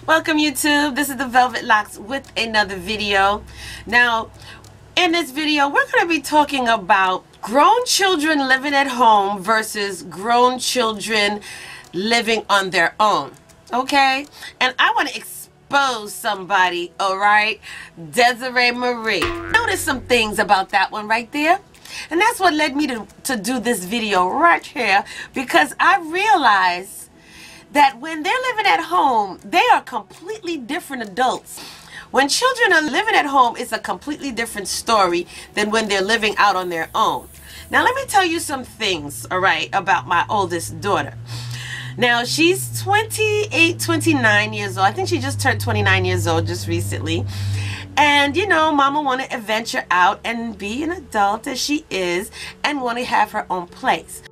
Welcome YouTube. This is the Velvet Locks with another video. Now, in this video, we're going to be talking about grown children living at home versus grown children living on their own. Okay? And I want to expose somebody, alright? Desiree Marie. Notice some things about that one right there. And that's what led me to do this video right here, because I realized that when they're living at home, they are completely different adults. When children are living at home, it's a completely different story than when they're living out on their own. Now, let me tell you some things, all right, about my oldest daughter. Now, she's 28, 29 years old. I think she just turned 29 years old just recently. And, you know, Mama want to venture out and be an adult as she is and want to have her own place.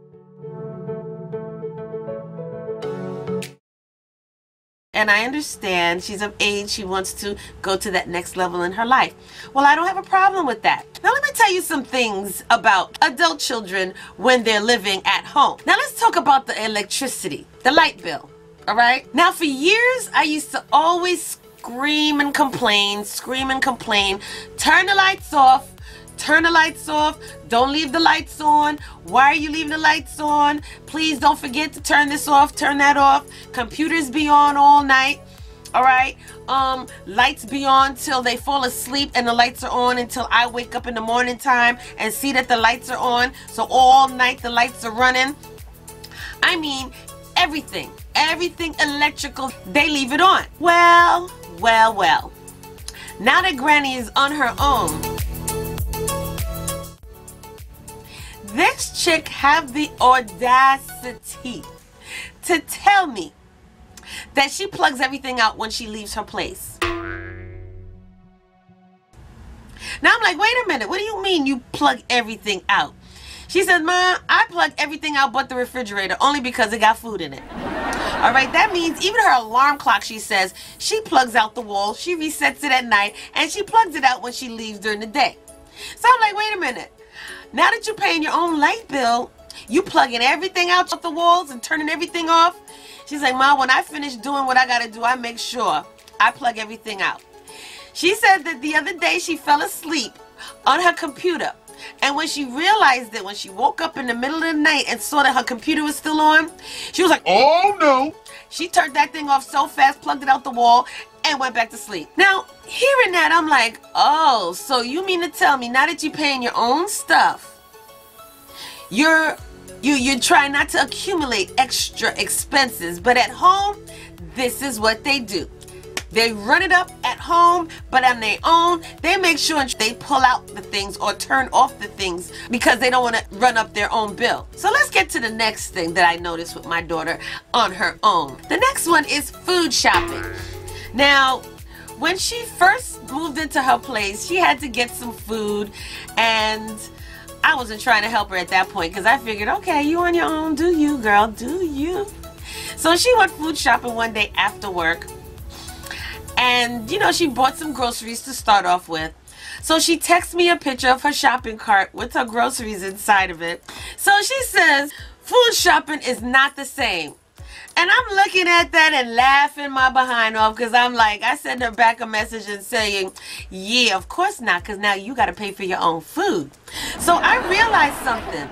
And I understand she's of age, she wants to go to that next level in her life. Well, I don't have a problem with that. Now let me tell you some things about adult children when they're living at home. Now let's talk about the electricity, the light bill, all right? Now for years, I used to always scream and complain, turn the lights off. Turn the lights off. Don't leave the lights on. Why are you leaving the lights on? Please don't forget to turn this off, turn that off. Computers be on all night. All right. Lights be on till they fall asleep, and the lights are on until I wake up in the morning time and see that the lights are on. So all night the lights are running. I mean, everything electrical, they leave it on. Well. Now that Granny is on her own, this chick have the audacity to tell me that she plugs everything out when she leaves her place. Now I'm like, wait a minute, what do you mean you plug everything out? She said, Ma, I plug everything out but the refrigerator, only because it got food in it. All right, that means even her alarm clock, she says, she plugs out the wall, she resets it at night, and she plugs it out when she leaves during the day. So I'm like, wait a minute. Now that you're paying your own light bill, you plugging everything out the walls and turning everything off? She's like, Ma, when I finish doing what I got to do, I make sure I plug everything out. She said that the other day she fell asleep on her computer. And when she realized it, when she woke up in the middle of the night and saw that her computer was still on, she was like, oh no. She turned that thing off so fast, plugged it out the wall, and went back to sleep. Now, hearing that, I'm like, oh, so you mean to tell me now that you're paying your own stuff, you're trying not to accumulate extra expenses, but at home, this is what they do. They run it up at home, but on their own, they make sure they pull out the things or turn off the things because they don't want to run up their own bill. So let's get to the next thing that I noticed with my daughter on her own. The next one is food shopping. Now, when she first moved into her place, she had to get some food, and I wasn't trying to help her at that point because I figured, okay, you on your own, do you, girl, do you? So she went food shopping one day after work. And, you know, she bought some groceries to start off with. So she texts me a picture of her shopping cart with her groceries inside of it. So she says, food shopping is not the same. And I'm looking at that and laughing my behind off because I'm like, I sent her back a message and saying, yeah, of course not, because now you got to pay for your own food. So I realized something.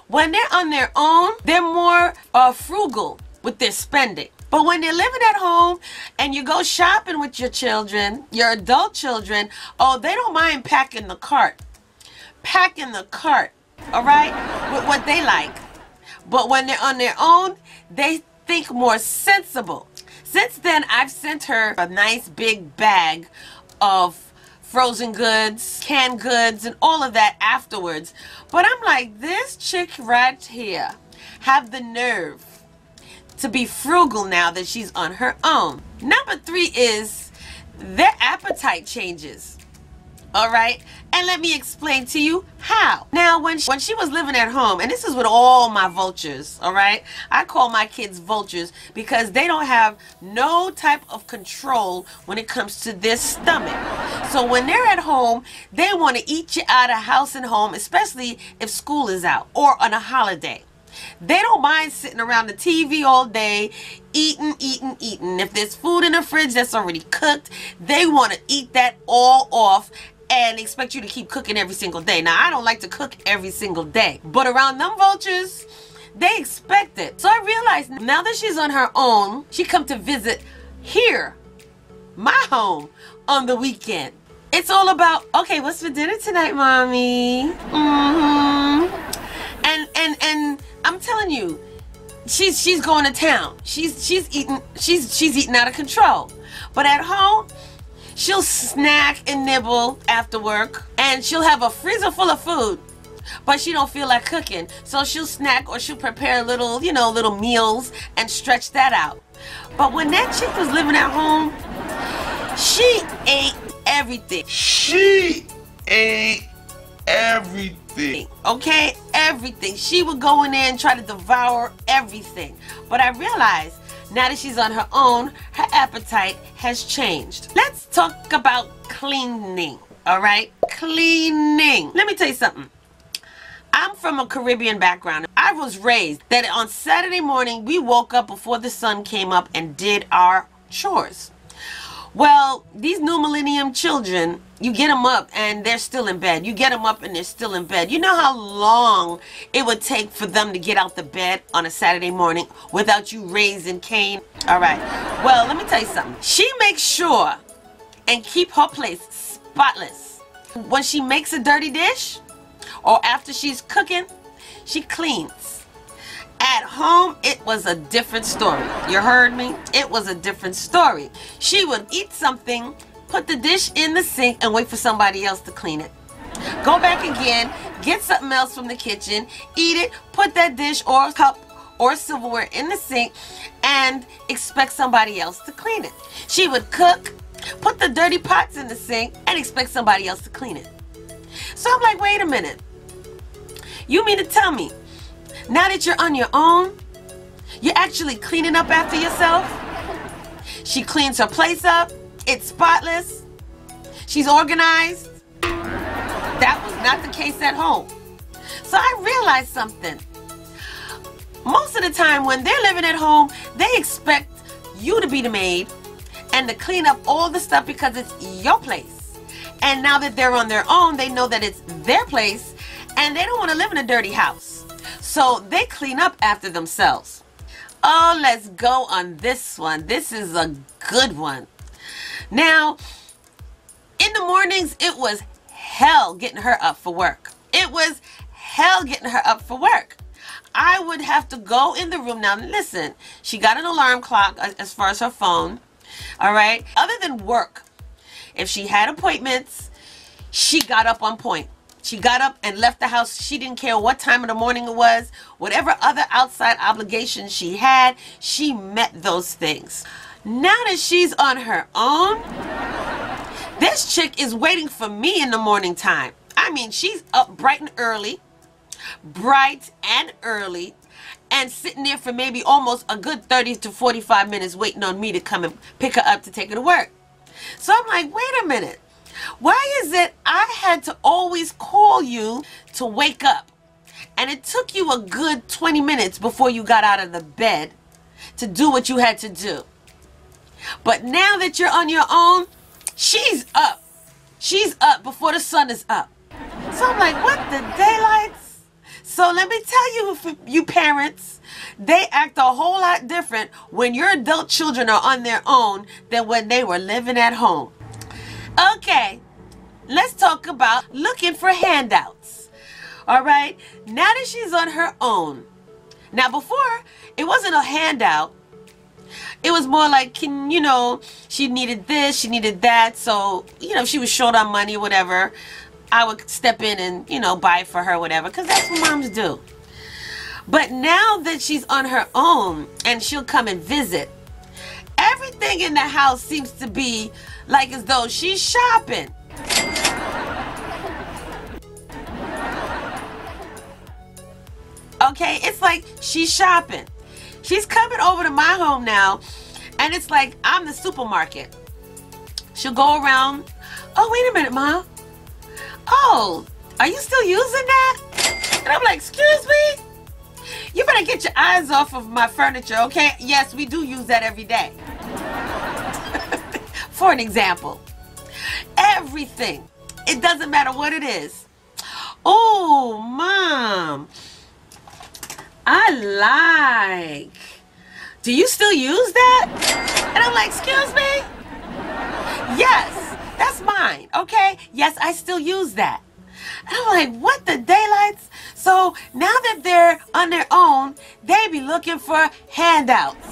When they're on their own, they're more frugal with their spending. But when they're living at home and you go shopping with your children, your adult children, oh, they don't mind packing the cart. Packing the cart, all right, with what they like. But when they're on their own, they think more sensible. Since then, I've sent her a nice big bag of frozen goods, canned goods, and all of that afterwards. But I'm like, this chick right here have the nerve to be frugal now that she's on her own. Number 3 is their appetite changes. All right, and let me explain to you how. Now, when she was living at home, and this is with all my vultures, all right, I call my kids vultures because they don't have no type of control when it comes to their stomach. So when they're at home, they want to eat you out of house and home, especially if school is out or on a holiday. They don't mind sitting around the TV all day, eating. If there's food in the fridge that's already cooked, they want to eat that all off and expect you to keep cooking every single day. Now, I don't like to cook every single day, but around them vultures, they expect it. So I realized now that she's on her own, she come to visit here, my home, on the weekend. It's all about, okay, what's for dinner tonight, mommy? And I'm telling you, she's going to town. She's eating out of control. But at home, she'll snack and nibble after work, and she'll have a freezer full of food, but she don't feel like cooking. So she'll snack or she'll prepare little, little meals and stretch that out. But when that chick was living at home, she ate everything. She ate everything. Okay? Everything. She would go in there and try to devour everything. But I realized now that she's on her own, her appetite has changed. Let's talk about cleaning. Alright? Cleaning. Let me tell you something. I'm from a Caribbean background. I was raised that on Saturday morning we woke up before the sun came up and did our chores. Well, these new millennium children, you get them up and they're still in bed. You get them up and they're still in bed. You know how long it would take for them to get out the bed on a Saturday morning without you raising Cain? All right. Well, let me tell you something. She makes sure and keep her place spotless. When she makes a dirty dish or after she's cooking, she cleans. At home, it was a different story. You heard me? It was a different story. She would eat something, put the dish in the sink, and wait for somebody else to clean it. Go back again, get something else from the kitchen, eat it, put that dish or cup or silverware in the sink, and expect somebody else to clean it. She would cook, put the dirty pots in the sink, and expect somebody else to clean it. So I'm like, wait a minute. You mean to tell me, now that you're on your own, you're actually cleaning up after yourself? She cleans her place up. It's spotless. She's organized. That was not the case at home. So I realized something. Most of the time when they're living at home, they expect you to be the maid and to clean up all the stuff because it's your place. And now that they're on their own, they know that it's their place and they don't want to live in a dirty house. So they clean up after themselves. Oh, let's go on this one. This is a good one. Now, in the mornings, it was hell getting her up for work. It was hell getting her up for work. I would have to go in the room. Now, listen, she got an alarm clock as far as her phone. All right. Other than work, if she had appointments, she got up on point. She got up and left the house. She didn't care what time of the morning it was. Whatever other outside obligations she had, she met those things. Now that she's on her own, this chick is waiting for me in the morning time. I mean, she's up bright and early, and sitting there for maybe almost a good 30 to 45 minutes waiting on me to come and pick her up to take her to work. So I'm like, wait a minute. Why is it I had to always call you to wake up? And it took you a good 20 minutes before you got out of the bed to do what you had to do. But now that you're on your own, she's up. She's up before the sun is up. So I'm like, what the daylights? So let me tell you, you parents, they act a whole lot different when your adult children are on their own than when they were living at home. Okay, let's talk about looking for handouts. All right, now that she's on her own. Now before, it wasn't a handout. It was more like, she needed this, she needed that. So, she was short on money, whatever. I would step in and, buy it for her, whatever, because that's what moms do. But now that she's on her own and she'll come and visit, everything in the house seems to be like as though she's shopping. Okay, it's like she's shopping. She's coming over to my home now, and it's like I'm the supermarket. She'll go around. Oh, wait a minute, Mom. Oh, are you still using that? And I'm like, excuse me? You better get your eyes off of my furniture, okay? Yes, we do use that every day. For an example, everything. It doesn't matter what it is. Oh, Mom, I like. Do you still use that? And I'm like, excuse me? Yes, that's mine, okay? Yes, I still use that. And I'm like, what the daylights? So now that they're on their own, they be looking for handouts.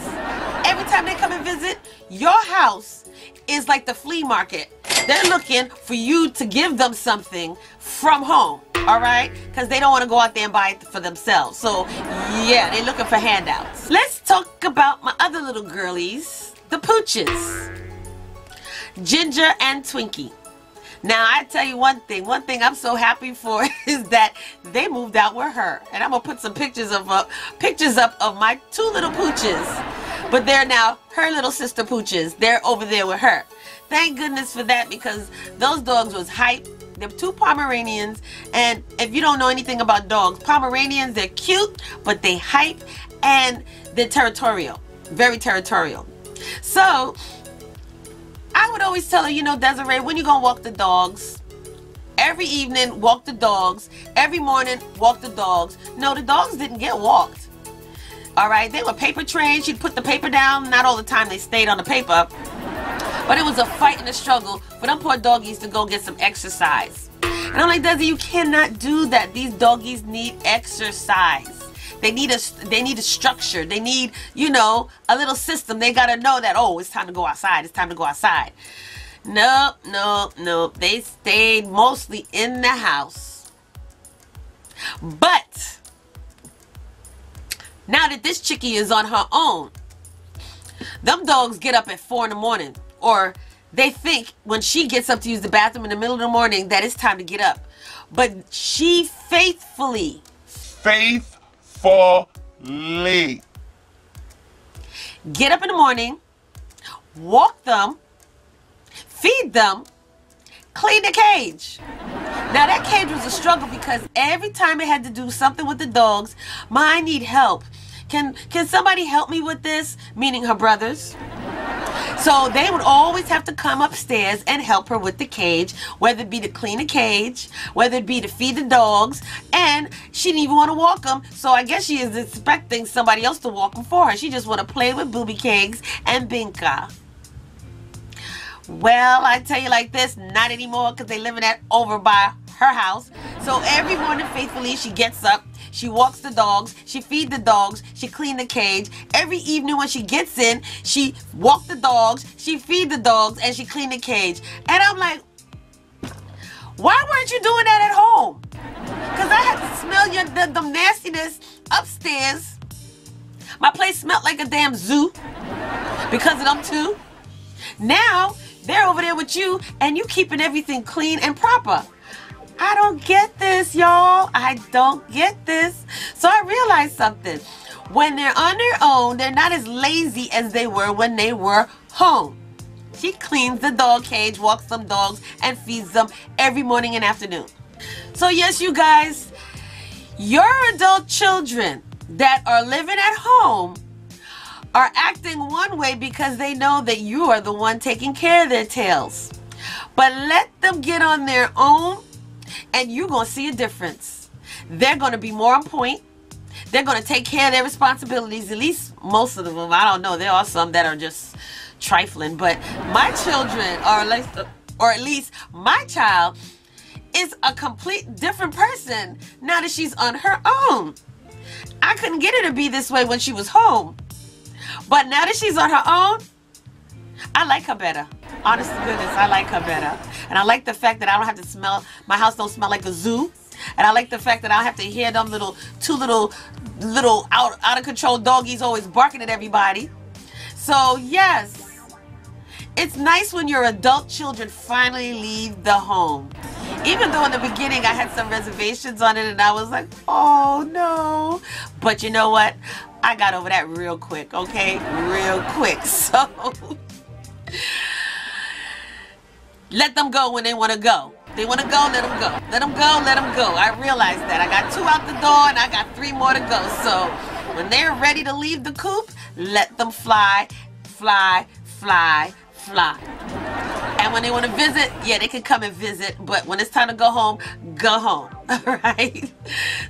Every time they come and visit, your house is like the flea market. They're looking for you to give them something from home, all right? Because they don't want to go out there and buy it for themselves. So, yeah, they're looking for handouts. Let's talk about my other little girlies, the pooches. Ginger and Twinkie. Now, I tell you one thing I'm so happy for is that they moved out with her. And I'm going to put some pictures up of my two little pooches. But they're now her little sister pooches. They're over there with her. Thank goodness for that, because those dogs was hype. They're two Pomeranians. And if you don't know anything about dogs, Pomeranians, they're cute, but they hype and they're territorial. Very territorial. So I would always tell her, you know, Desiree, when you gonna walk the dogs? Every evening, walk the dogs. Every morning, walk the dogs. No, the dogs didn't get walked. All right, they were paper trained. She'd put the paper down. Not all the time they stayed on the paper. But it was a fight and a struggle for them poor doggies to go get some exercise. And I'm like, Desi, you cannot do that. These doggies need exercise. They need a structure. They need, you know, a little system. They got to know that, oh, it's time to go outside. It's time to go outside. Nope, nope, nope. They stayed mostly in the house. But now that this chickie is on her own, them dogs get up at 4 in the morning. Or they think when she gets up to use the bathroom in the middle of the morning that it's time to get up. But she faithfully get up in the morning, walk them, feed them, clean the cage. Now that cage was a struggle because every time it had to do something with the dogs, Ma, I need help. Can somebody help me with this? Meaning her brothers. So they would always have to come upstairs and help her with the cage, whether it be to clean the cage, whether it be to feed the dogs, and she didn't even want to walk them. So I guess she is expecting somebody else to walk them for her. She just want to play with booby cakes and binka. Well, I tell you like this, not anymore, because they living over by her house. So every morning faithfully she gets up, she walks the dogs, she feeds the dogs, she cleans the cage. Every evening when she gets in, she walks the dogs, she feeds the dogs, and she cleans the cage. And I'm like, why weren't you doing that at home? Because I had to smell the nastiness upstairs. My place smelled like a damn zoo because of them two. Now they're over there with you and you keeping everything clean and proper. I don't get this, y'all. I don't get this. So I realized something. When they're on their own, they're not as lazy as they were when they were home. She cleans the dog cage, walks some dogs, and feeds them every morning and afternoon. So yes, you guys, your adult children that are living at home are acting one way because they know that you are the one taking care of their tails. But let them get on their own and you're going to see a difference. They're going to be more on point. They're going to take care of their responsibilities, at least most of them. I don't know. There are some that are just trifling. But my children, or at least my child, is a complete different person now that she's on her own. I couldn't get her to be this way when she was home. But now that she's on her own, I like her better. Honest to goodness, I like her better. And I like the fact that I don't have to smell, my house don't smell like a zoo. And I like the fact that I don't have to hear them two little out of control doggies always barking at everybody. So yes, it's nice when your adult children finally leave the home. Even though in the beginning I had some reservations on it and I was like, oh no. But you know what? I got over that real quick, okay? Real quick. So let them go when they want to go. They want to go, let them go. Let them go, let them go. I realized that. I got 2 out the door and I got 3 more to go. So when they're ready to leave the coop, let them fly, fly, fly, fly. And when they want to visit, yeah, they can come and visit. But when it's time to go home, go home. All right.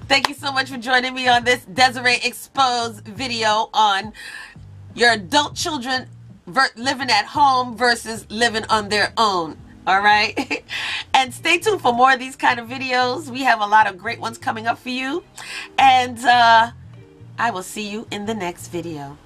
Thank you so much for joining me on this Desiree Exposed video on your adult children living at home versus living on their own. All right. And stay tuned for more of these kind of videos. We have a lot of great ones coming up for you. And I will see you in the next video.